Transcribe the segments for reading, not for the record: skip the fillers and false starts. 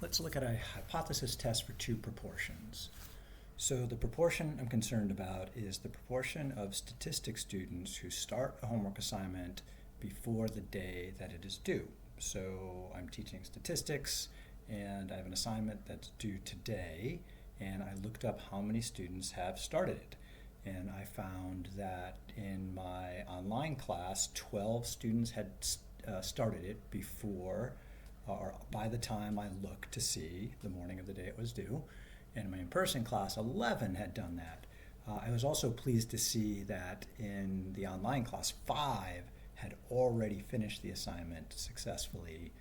let's look at a hypothesis test for two proportions. So the proportion I'm concerned about is the proportion of statistics students who start a homework assignment before the day that it is due. So I'm teaching statistics and I have an assignment that's due today, and I looked up how many students have started it. And I found that in my online class, 12 students had started it before or by the time I looked to see the morning of the day it was due. And in my in-person class, 11 had done that. I was also pleased to see that in the online class, 5 had already finished the assignment successfully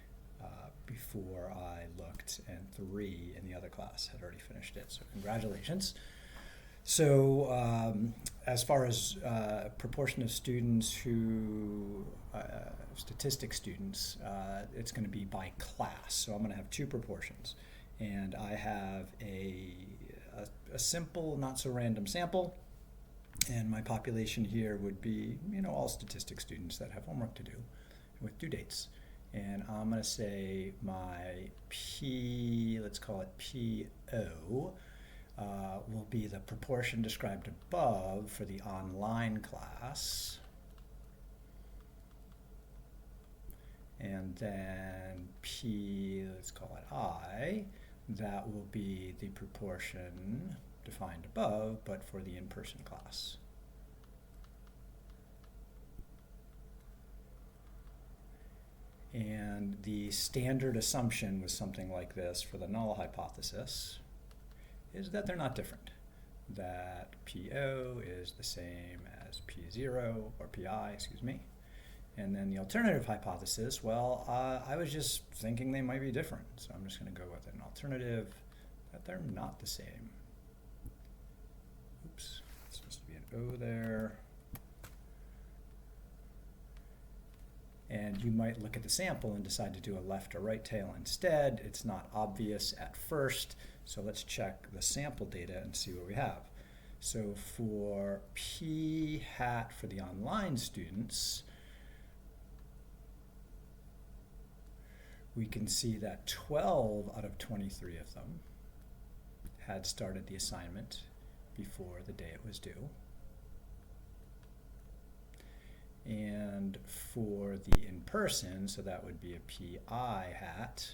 before I looked, and 3 in the other class had already finished it. So congratulations. So as far as proportion of students who, statistics students, it's going to be by class. So I'm going to have two proportions. And I have a simple, not so random sample. And my population here would be, all statistics students that have homework to do with due dates. And I'm going to say my P, let's call it PO, will be the proportion described above for the online class. And then P, let's call it I, that will be the proportion defined above, but for the in-person class. And the standard assumption with something like this for the null hypothesis is that they're not different. That PO is the same as P0, or PI, excuse me. And then the alternative hypothesis, well, I was just thinking they might be different. So I'm just going to go with an alternative that they're not the same. Oops, it's supposed to be an O there. And you might look at the sample and decide to do a left or right tail instead. It's not obvious at first, so let's check the sample data and see what we have. So for P hat for the online students, we can see that 12 out of 23 of them had started the assignment before the day it was due. And for the in-person, so that would be a PI hat,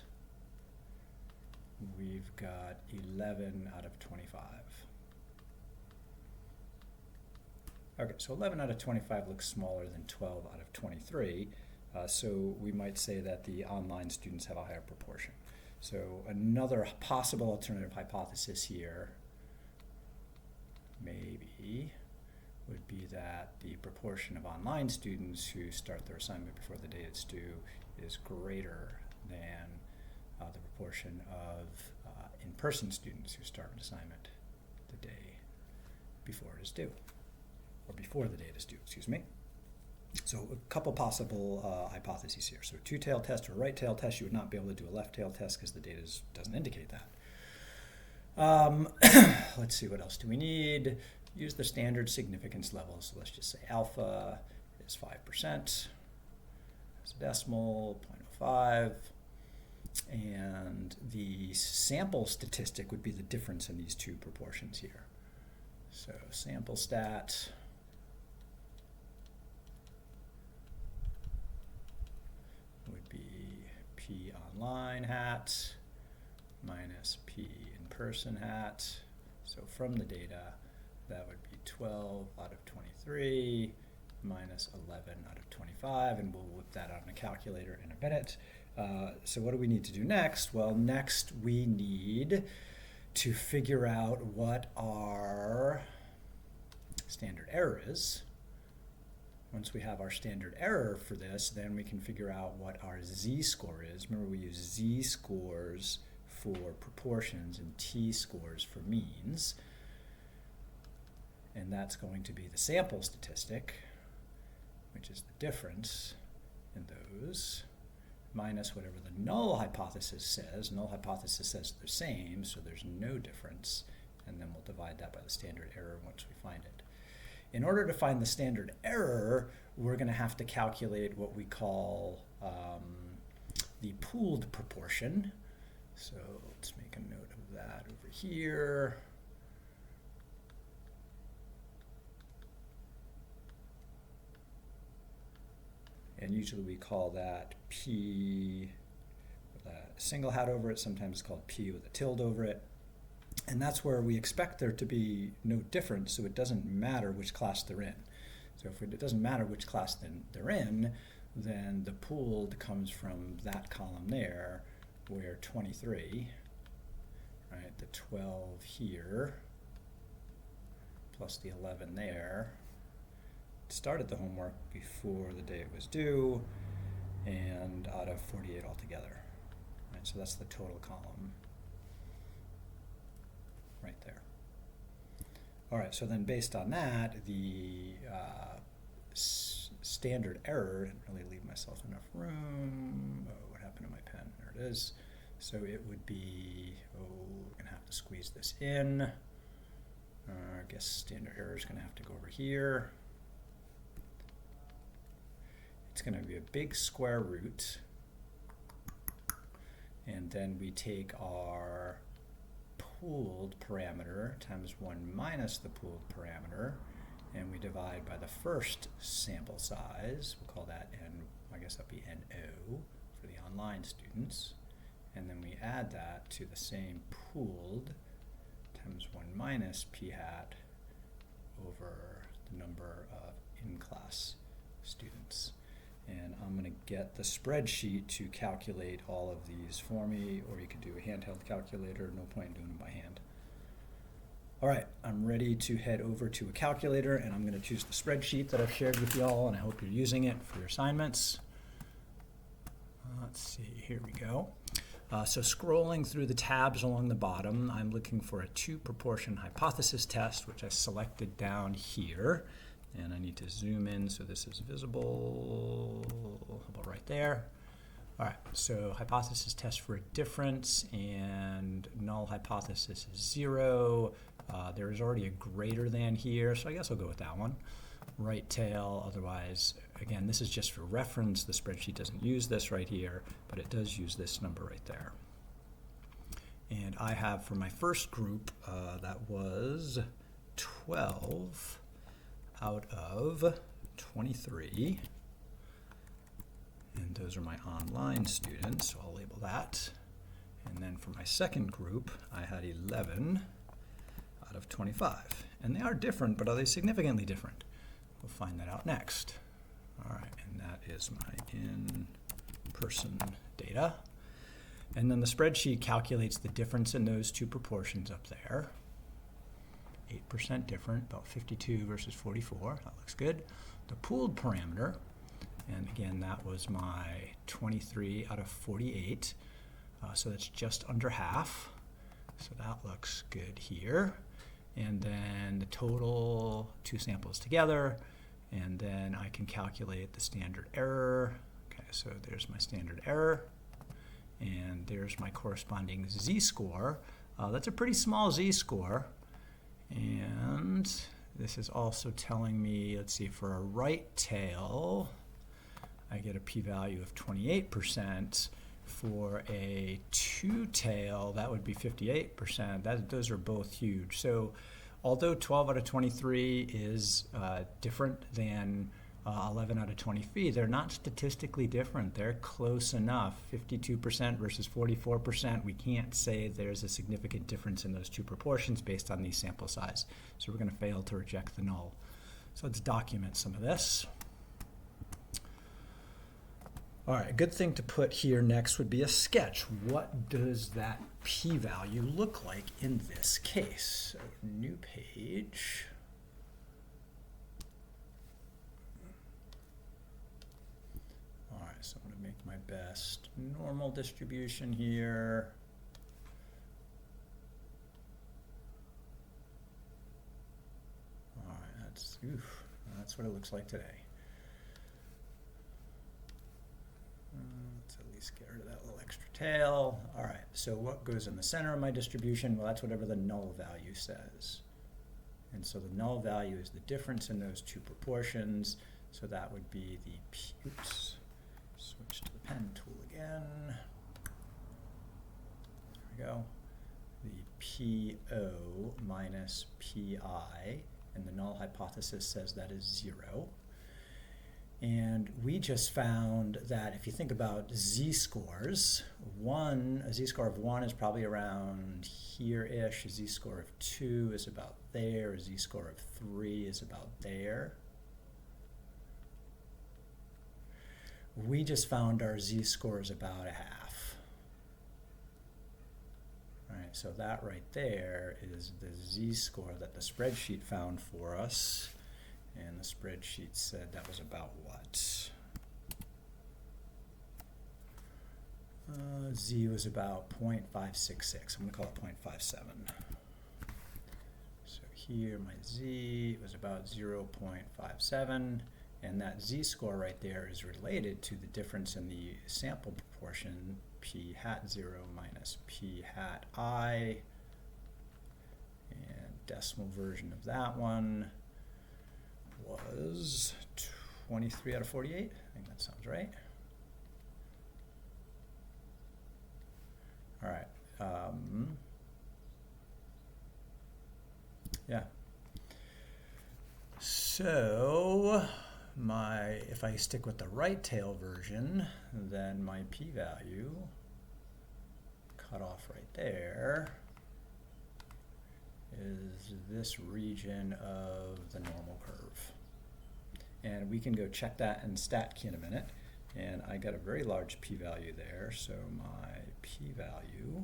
we've got 11 out of 25. Okay, so 11 out of 25 looks smaller than 12 out of 23. So we might say that the online students have a higher proportion. So another possible alternative hypothesis here maybe would be that the proportion of online students who start their assignment before the day it's due is greater than the proportion of in-person students who start an assignment the day before it is due, or before the date is due, excuse me. So a couple possible hypotheses here. So a two-tail test or a right-tail test, you would not be able to do a left-tail test because the data doesn't indicate that. Let's see, what else do we need? Use the standard significance levels. So let's just say alpha is 5%. That's a decimal, 0.05. And the sample statistic would be the difference in these two proportions here. So sample stat would be P online hat minus P in-person hat. So from the data, that would be 12 out of 23 minus 11 out of 25, and we'll whip that out in a calculator in a minute. So what do we need to do next? Well, next we need to figure out what our standard error is. Once we have our standard error for this, then we can figure out what our z-score is. Remember, we use z-scores for proportions and t-scores for means. And that's going to be the sample statistic, which is the difference in those, minus whatever the null hypothesis says. Null hypothesis says they're the same, so there's no difference. And then we'll divide that by the standard error once we find it. In order to find the standard error, we're going to have to calculate what we call the pooled proportion. So let's make a note of that over here. And usually we call that P with a single hat over it. Sometimes it's called P with a tilde over it. And that's where we expect there to be no difference, so it doesn't matter which class they're in. So if it doesn't matter which class they're in, then the pooled comes from that column there, where 23, right, the 12 here, plus the 11 there, started the homework before the day it was due, and out of 48 altogether. Right, so that's the total column right there. All right, so then based on that, the standard error, didn't really leave myself enough room. Oh, what happened to my pen? There it is. So it would be, we're gonna have to squeeze this in. I guess standard error is gonna have to go over here. It's gonna be a big square root. And then we take our pooled parameter times 1 minus the pooled parameter, and we divide by the first sample size. We'll call that N, I guess that'll be NO for the online students. And then we add that to the same pooled times 1 minus P hat over the number of in-class students. And I'm going to get the spreadsheet to calculate all of these for me, or you could do a handheld calculator, no point in doing them by hand. All right, I'm ready to head over to a calculator, and I'm going to choose the spreadsheet that I've shared with y'all, and I hope you're using it for your assignments. Let's see, here we go. So scrolling through the tabs along the bottom, I'm looking for a two-proportion hypothesis test, which I selected down here. And I need to zoom in so this is visible. How about right there? All right, so hypothesis test for a difference, and null hypothesis is 0. There is already a greater than here, so I guess I'll go with that one. Right tail, otherwise, again, this is just for reference. The spreadsheet doesn't use this right here, but it does use this number right there. And I have for my first group, that was 12 out of 23. And those are my online students, so I'll label that. And then for my second group, I had 11 out of 25. And they are different, but are they significantly different? We'll find that out next. All right, and that is my in-person data. And then the spreadsheet calculates the difference in those two proportions up there. 8% different, about 52 versus 44. That looks good. The pooled parameter, and again, that was my 23 out of 48. So that's just under half. So that looks good here. And then the total, two samples together, and then I can calculate the standard error. Okay, so there's my standard error, and there's my corresponding z-score. That's a pretty small z-score. And this is also telling me, let's see, for a right tail, I get a p-value of 28%. For a two tail, that would be 58%. Those are both huge. So although 12 out of 23 is different than 11 out of 23, they're not statistically different. They're close enough. 52% versus 44%. We can't say there's a significant difference in those two proportions based on these sample size. So we're going to fail to reject the null. So let's document some of this. All right, a good thing to put here next would be a sketch. What does that p-value look like in this case? So new page. All right, so I'm going to make my best normal distribution here. All right, that's what it looks like today. Let's at least get rid of that little extra tail. All right, so what goes in the center of my distribution? Well, that's whatever the null value says. And so the null value is the difference in those two proportions. So that would be the p, oops, switch to the pen tool again. we go, the PO minus PI, and the null hypothesis says that is 0. And we just found that if you think about z-scores, a z-score of 1 is probably around here-ish, a z-score of 2 is about there, a z-score of 3 is about there. We just found our z-score is about a half. All right, so that right there is the z-score that the spreadsheet found for us. And the spreadsheet said that was about what? Z was about 0.566. I'm going to call it 0.57. So here my Z was about 0.57. And that z-score right there is related to the difference in the sample proportion, p hat 0 minus p hat I. And decimal version of that one was 23 out of 48. I think that sounds right. All right. Yeah. So if I stick with the right tail version, then my p-value cut off right there is this region of the normal curve. And we can go check that in StatKey in a minute. And I got a very large p-value there, so my p-value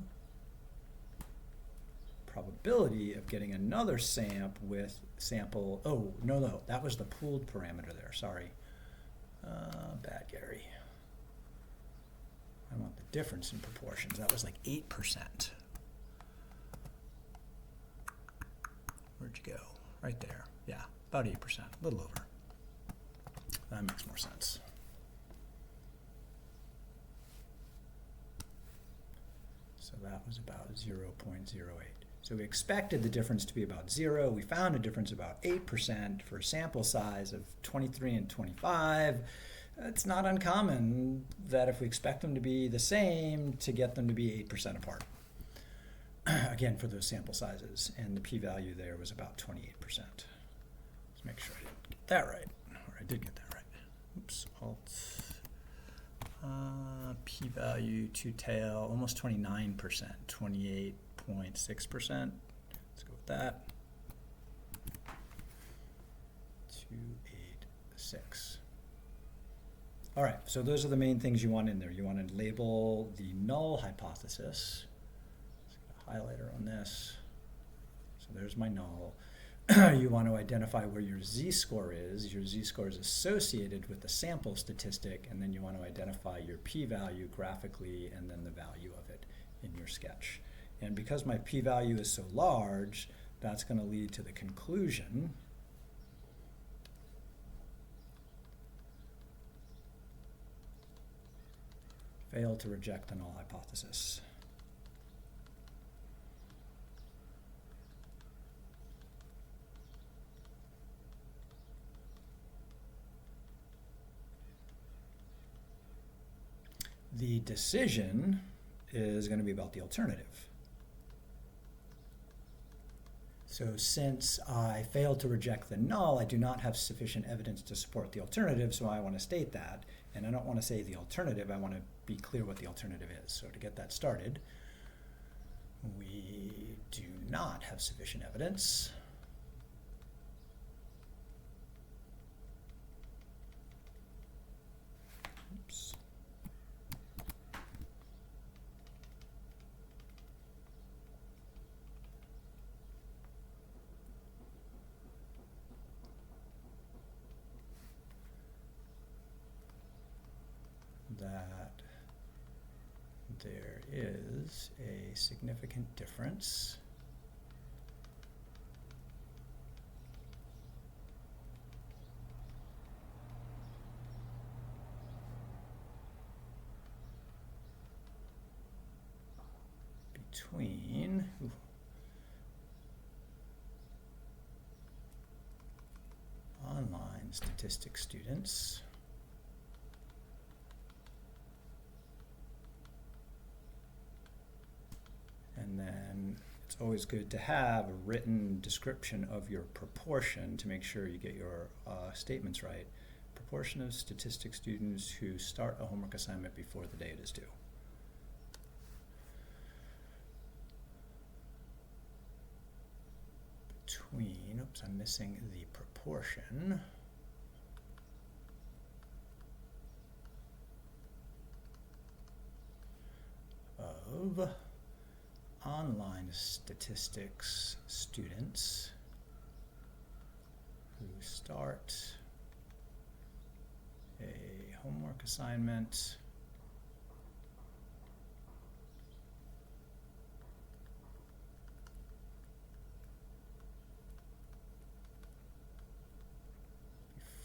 probability of getting another sample, oh, no, that was the pooled parameter there, sorry. Bad Gary. I want the difference in proportions. That was like 8%. Where'd you go? Right there. Yeah, about 8%, a little over. That makes more sense. So that was about 0.08. So we expected the difference to be about 0. We found a difference about 8% for a sample size of 23 and 25. It's not uncommon that if we expect them to be the same, to get them to be 8% apart. Again, for those sample sizes. And the p-value there was about 28%. Let's make sure I didn't get that right. Or I did get that right. Oops, Alt. P-value, two-tail, almost 29%, 28.6%. Let's go with that. 286. All right, so those are the main things you want in there. You want to label the null hypothesis. Let's get a highlighter on this. So there's my null. You want to identify where your z-score is. Your z-score is associated with the sample statistic, and then you want to identify your p-value graphically and then the value of it in your sketch. And because my p-value is so large, that's going to lead to the conclusion fail to reject the null hypothesis. The decision is going to be about the alternative. So since I failed to reject the null, I do not have sufficient evidence to support the alternative, so I want to state that. And I don't want to say the alternative, I want to be clear what the alternative is. So to get that started, we do not have sufficient evidence. Oops. That there is a significant difference between online statistics students it's always good to have a written description of your proportion to make sure you get your statements right. Proportion of statistics students who start a homework assignment before the day it is due. Oops, I'm missing the proportion of online statistics students who start a homework assignment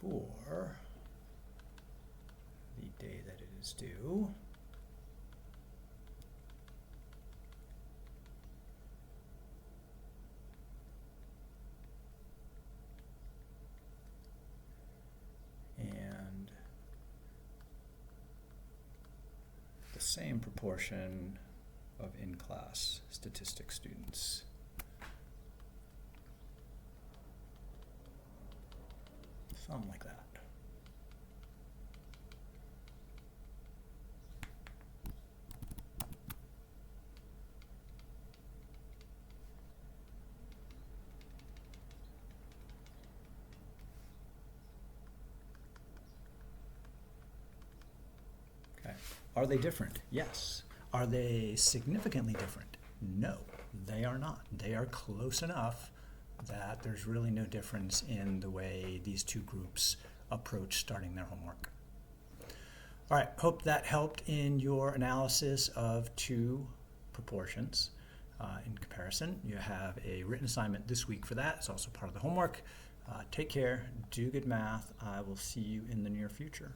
before the day that it is due. And the same proportion of in-class statistics students. Something like that. Okay. Are they different? Yes. Are they significantly different? No, they are not. They are close enough that there's really no difference in the way these two groups approach starting their homework. All right, hope that helped in your analysis of two proportions in comparison. You have a written assignment this week for that. It's also part of the homework. Take care, do good math. I will see you in the near future.